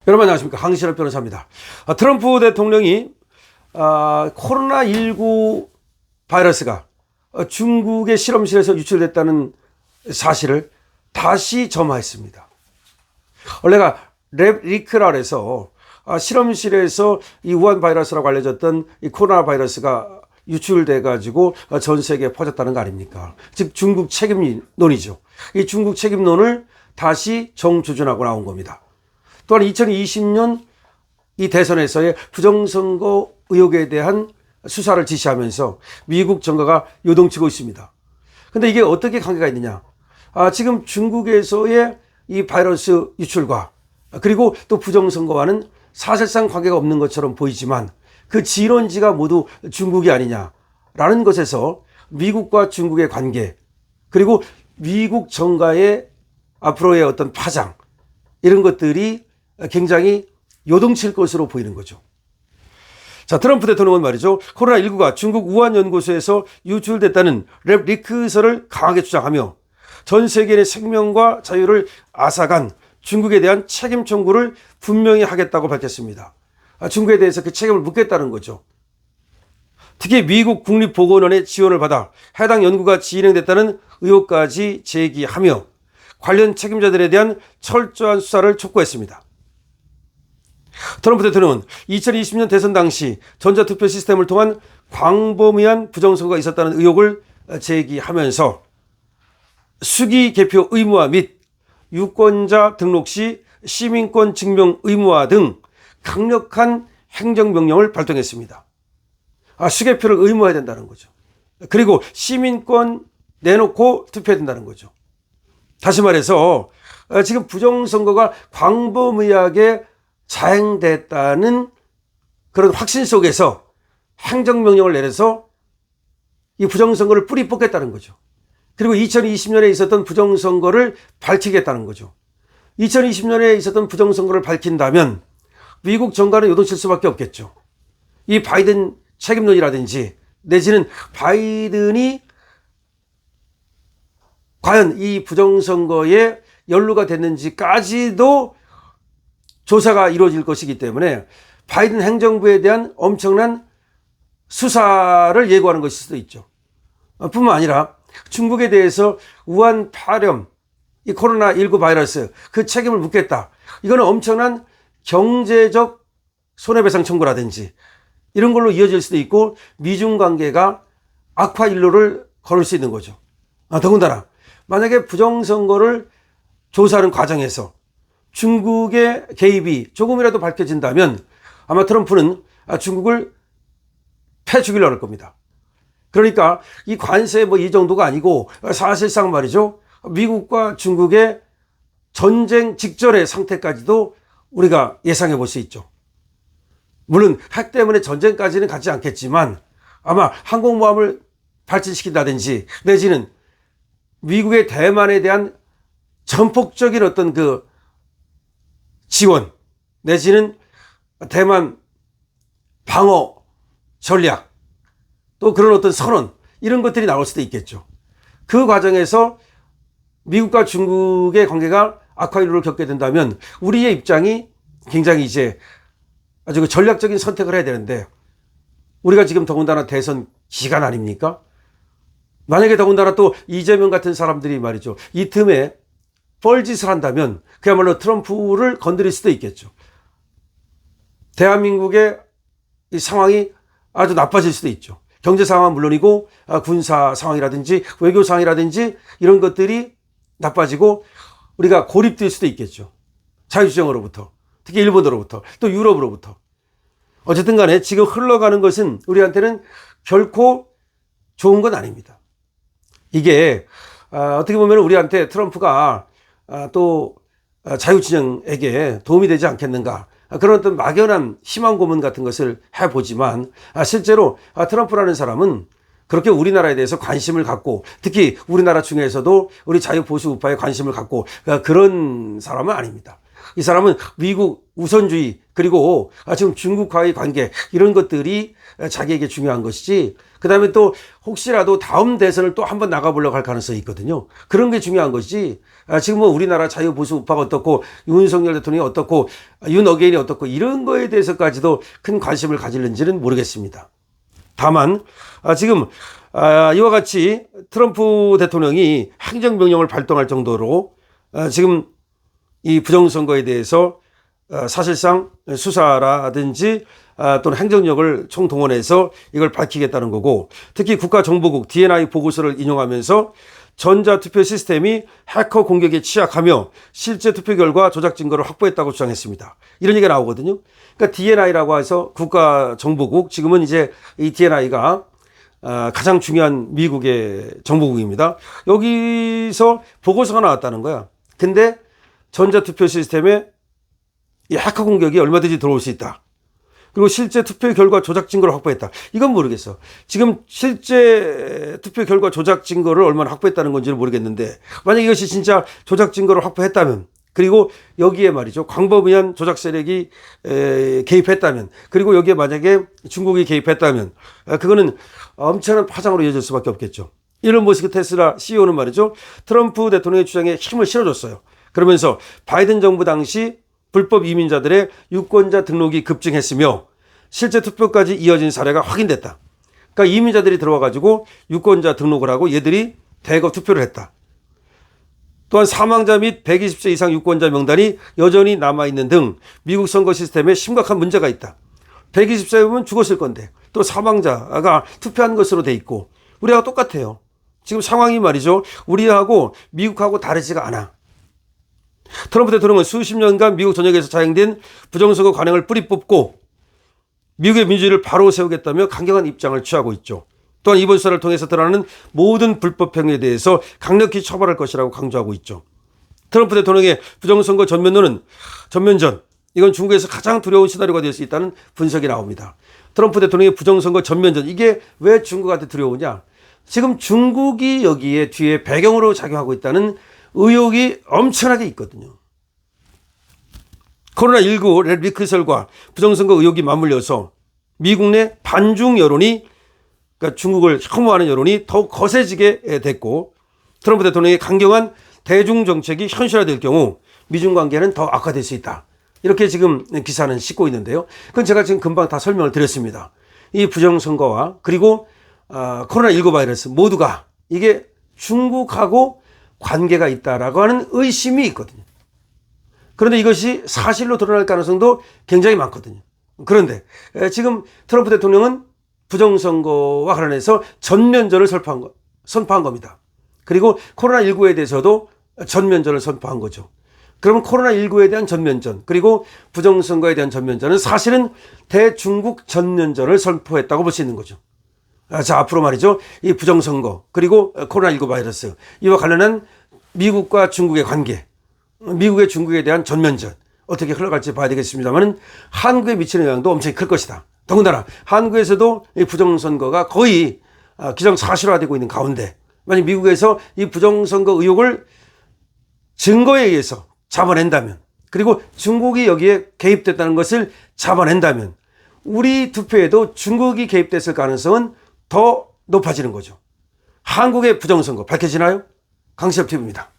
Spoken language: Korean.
여러분 안녕하십니까. 강신업 변호사입니다. 트럼프 대통령이 코로나19 바이러스가 중국의 실험실에서 유출됐다는 사실을 다시 점화했습니다. 원래가 랩 리크라 해서 실험실에서 이 우한 바이러스라고 알려졌던 이 코로나 바이러스가 유출돼 가지고 전 세계에 퍼졌다는 거 아닙니까? 즉 중국 책임론이죠. 이 중국 책임론을 다시 정조준하고 나온 겁니다. 또한 2020년 이 대선에서의 부정선거 의혹에 대한 수사를 지시하면서 미국 정가가 요동치고 있습니다. 근데 이게 어떻게 관계가 있느냐? 지금 중국에서의 이 바이러스 유출과 그리고 또 부정선거와는 사실상 관계가 없는 것처럼 보이지만 그 진원지가 모두 중국이 아니냐라는 것에서 미국과 중국의 관계 그리고 미국 정가의 앞으로의 어떤 파장 이런 것들이 굉장히 요동칠 것으로 보이는 거죠. 자, 트럼프 대통령은 말이죠. 코로나19가 중국 우한 연구소에서 유출됐다는 랩 리크설을 강하게 주장하며 전 세계의 생명과 자유를 앗아간 중국에 대한 책임 청구를 분명히 하겠다고 밝혔습니다. 중국에 대해서 그 책임을 묻겠다는 거죠. 특히 미국 국립보건원의 지원을 받아 해당 연구가 진행됐다는 의혹까지 제기하며 관련 책임자들에 대한 철저한 수사를 촉구했습니다. 트럼프 대통령은 2020년 대선 당시 전자투표 시스템을 통한 광범위한 부정선거가 있었다는 의혹을 제기하면서 수기 개표 의무화 및 유권자 등록 시 시민권 증명 의무화 등 강력한 행정명령을 발동했습니다. 수개표를 의무화해야 된다는 거죠. 그리고 시민권 내놓고 투표해야 된다는 거죠. 다시 말해서 지금 부정선거가 광범위하게 자행됐다는 그런 확신 속에서 행정명령을 내려서 이 부정선거를 뿌리 뽑겠다는 거죠. 그리고 2020년에 있었던 부정선거를 밝히겠다는 거죠. 2020년에 있었던 부정선거를 밝힌다면 미국 정가는 요동칠 수밖에 없겠죠. 이 바이든 책임론이라든지 내지는 바이든이 과연 이 부정선거에 연루가 됐는지까지도 조사가 이루어질 것이기 때문에 바이든 행정부에 대한 엄청난 수사를 예고하는 것일 수도 있죠. 뿐만 아니라 중국에 대해서 우한 파렴, 이 코로나19 바이러스 그 책임을 묻겠다. 이거는 엄청난 경제적 손해배상 청구라든지 이런 걸로 이어질 수도 있고 미중 관계가 악화 일로를 걸을 수 있는 거죠. 더군다나 만약에 부정선거를 조사하는 과정에서 중국의 개입이 조금이라도 밝혀진다면 아마 트럼프는 중국을 패 죽이려고 할 겁니다. 그러니까 이 관세 이 정도가 아니고 사실상 말이죠. 미국과 중국의 전쟁 직전의 상태까지도 우리가 예상해 볼 수 있죠. 물론 핵 때문에 전쟁까지는 가지 않겠지만 아마 항공모함을 발진시킨다든지 내지는 미국의 대만에 대한 전폭적인 어떤 그 지원 내지는 대만 방어 전략 또 그런 어떤 선언 이런 것들이 나올 수도 있겠죠. 그 과정에서 미국과 중국의 관계가 악화이루를 겪게 된다면 우리의 입장이 굉장히 이제 아주 전략적인 선택을 해야 되는데 우리가 지금 더군다나 대선 기간 아닙니까? 만약에 더군다나 또 이재명 같은 사람들이 말이죠. 이 틈에 뻘짓을 한다면 그야말로 트럼프를 건드릴 수도 있겠죠. 대한민국의 이 상황이 아주 나빠질 수도 있죠. 경제 상황은 물론이고 군사 상황이라든지 외교 상황이라든지 이런 것들이 나빠지고 우리가 고립될 수도 있겠죠. 자유주정으로부터 특히 일본으로부터 또 유럽으로부터 어쨌든 간에 지금 흘러가는 것은 우리한테는 결코 좋은 건 아닙니다. 이게 어떻게 보면 우리한테 트럼프가 또 자유진영에게 도움이 되지 않겠는가 그런 어떤 막연한 희망 고문 같은 것을 해보지만 실제로 트럼프라는 사람은 그렇게 우리나라에 대해서 관심을 갖고 특히 우리나라 중에서도 우리 자유보수 우파에 관심을 갖고 그런 사람은 아닙니다. 이 사람은 미국 우선주의 그리고 지금 중국과의 관계 이런 것들이 자기에게 중요한 것이지 그 다음에 또 혹시라도 다음 대선을 또 한번 나가보려고 할 가능성이 있거든요. 그런 게 중요한 것이지 지금 뭐 우리나라 자유보수 우파가 어떻고 윤석열 대통령이 어떻고 윤어게인이 어떻고 이런 거에 대해서까지도 큰 관심을 가질는지는 모르겠습니다. 다만 지금 이와 같이 트럼프 대통령이 행정명령을 발동할 정도로 지금 이 부정선거에 대해서 사실상 수사라든지 또는 행정력을 총동원해서 이걸 밝히겠다는 거고, 특히 국가정보국 DNI 보고서를 인용하면서 전자투표 시스템이 해커 공격에 취약하며 실제 투표 결과 조작 증거를 확보했다고 주장했습니다. 이런 얘기가 나오거든요. 그러니까 DNI라고 해서 국가정보국, 지금은 이제 이 DNI가 가장 중요한 미국의 정보국입니다. 여기서 보고서가 나왔다는 거야. 근데 전자투표 시스템에 이 해커 공격이 얼마든지 들어올 수 있다. 그리고 실제 투표 결과 조작 증거를 확보했다. 이건 모르겠어. 지금 실제 투표 결과 조작 증거를 얼마나 확보했다는 건지는 모르겠는데, 만약 이것이 진짜 조작 증거를 확보했다면, 그리고 여기에 말이죠, 광범위한 조작 세력이 개입했다면, 그리고 여기에 만약에 중국이 개입했다면, 그거는 엄청난 파장으로 이어질 수밖에 없겠죠. 일론 머스크 테슬라 CEO는 말이죠, 트럼프 대통령의 주장에 힘을 실어줬어요. 그러면서 바이든 정부 당시 불법 이민자들의 유권자 등록이 급증했으며 실제 투표까지 이어진 사례가 확인됐다. 그러니까 이민자들이 들어와가지고 유권자 등록을 하고 얘들이 대거 투표를 했다. 또한 사망자 및 120세 이상 유권자 명단이 여전히 남아있는 등 미국 선거 시스템에 심각한 문제가 있다. 120세면 죽었을 건데 또 사망자가 투표한 것으로 돼 있고 우리하고 똑같아요. 지금 상황이 말이죠, 우리하고 미국하고 다르지가 않아. 트럼프 대통령은 수십 년간 미국 전역에서 자행된 부정선거 관행을 뿌리 뽑고 미국의 민주주의를 바로 세우겠다며 강경한 입장을 취하고 있죠. 또한 이번 수사를 통해서 드러나는 모든 불법 행위에 대해서 강력히 처벌할 것이라고 강조하고 있죠. 트럼프 대통령의 부정선거 전면전, 이건 중국에서 가장 두려운 시나리오가 될 수 있다는 분석이 나옵니다. 트럼프 대통령의 부정선거 전면전, 이게 왜 중국한테 두려우냐? 지금 중국이 여기에 뒤에 배경으로 작용하고 있다는 의혹이 엄청나게 있거든요. 코로나19 리크설과 부정선거 의혹이 맞물려서 미국 내 반중 여론이, 그러니까 중국을 혐오하는 여론이 더욱 거세지게 됐고, 트럼프 대통령의 강경한 대중 정책이 현실화될 경우 미중 관계는 더 악화될 수 있다. 이렇게 지금 기사는 싣고 있는데요. 그건 제가 지금 금방 다 설명을 드렸습니다. 이 부정선거와 그리고 코로나19 바이러스 모두가 이게 중국하고 관계가 있다라고 하는 의심이 있거든요. 그런데 이것이 사실로 드러날 가능성도 굉장히 많거든요. 그런데 지금 트럼프 대통령은 부정선거와 관련해서 전면전을 선포한 겁니다. 그리고 코로나19에 대해서도 전면전을 선포한 거죠. 그러면 코로나19에 대한 전면전, 그리고 부정선거에 대한 전면전은 사실은 대중국 전면전을 선포했다고 볼 수 있는 거죠. 자, 앞으로 말이죠, 이 부정선거 그리고 코로나19 바이러스, 이와 관련한 미국과 중국의 관계, 미국의 중국에 대한 전면전 어떻게 흘러갈지 봐야 되겠습니다만 한국에 미치는 영향도 엄청 클 것이다. 더군다나 한국에서도 이 부정선거가 거의 기정사실화되고 있는 가운데, 만약 미국에서 이 부정선거 의혹을 증거에 의해서 잡아낸다면, 그리고 중국이 여기에 개입됐다는 것을 잡아낸다면 우리 투표에도 중국이 개입됐을 가능성은 더 높아지는 거죠. 한국의 부정선거 밝혀지나요? 강시엽TV입니다.